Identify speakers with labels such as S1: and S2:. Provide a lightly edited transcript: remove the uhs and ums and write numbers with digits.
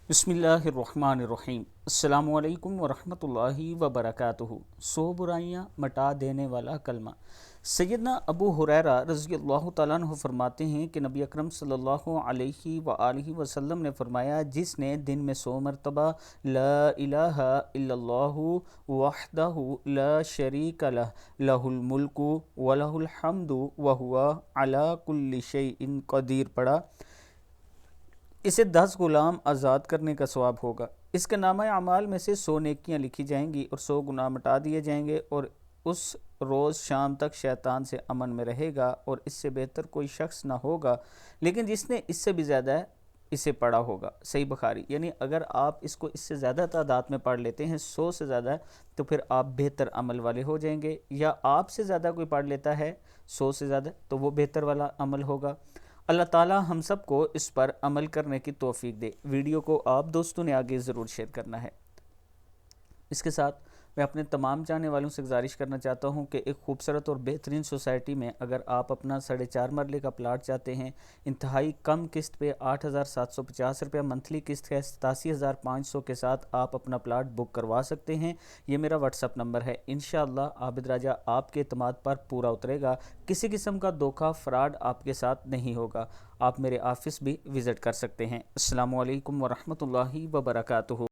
S1: बिस्मिल्लाहिर्रहमानिर्रहीम। अस्सलामु अलैकुम वरहमतुल्लाहि वबरकातुहू। 100 बुराइयां मटा देने वाला कलमा। सैयदना अबू हुरैरा रज़ियल्लाहु तआला अन्हु फरमाते हैं कि नबी अकरम सल्लल्लाहु अलैहि वआलिहि वसल्लम ने फरमाया, जिसने दिन में 100 मरतबा ला इलाहा इल्लल्लाहु वहदहु ला शरीका लह लहुल मुल्कु व लहुल हम्दु व हुवा अला कुल्लि शैइन कदीर पढ़ा, इसे 10 गुलाम आज़ाद करने का सवाब होगा। इसके नामा अमाल में से 100 नेकियां लिखी जाएंगी और 100 गुनाह मिटा दिए जाएंगे, और उस रोज़ शाम तक शैतान से अमन में रहेगा और इससे बेहतर कोई शख्स ना होगा, लेकिन जिसने इससे भी ज़्यादा इसे पढ़ा होगा। सही बुखारी। यानी अगर आप इसको इससे ज़्यादा तादाद में पढ़ लेते हैं, 100 से ज़्यादा, तो फिर आप बेहतर अमल वाले हो जाएंगे, या आपसे ज़्यादा कोई पढ़ लेता है 100 से ज़्यादा, तो वो बेहतर वाला अमल होगा। अल्लाह ताला हम सब को इस पर अमल करने की तौफीक दे। वीडियो को आप दोस्तों ने आगे ज़रूर शेयर करना है। इसके साथ मैं अपने तमाम चाहने वालों से गुजारिश करना चाहता हूं कि एक खूबसूरत और बेहतरीन सोसाइटी में अगर आप अपना 4.5 मरले का प्लाट चाहते हैं, इंतहाई कम किस्त पे 8,750 रुपया मंथली किस्त है, 87,500 के साथ आप अपना प्लाट बुक करवा सकते हैं। ये मेरा व्हाट्सअप नंबर है। इंशाअल्लाह आबिद राजा आपके एतमाद पर पूरा उतरेगा। किसी किस्म का धोखा फ्रॉड आपके साथ नहीं होगा। आप मेरे ऑफिस भी विज़िट कर सकते हैं। अस्सलामु अलैकुम वरहमतुल्लाहि वबरकातुहू।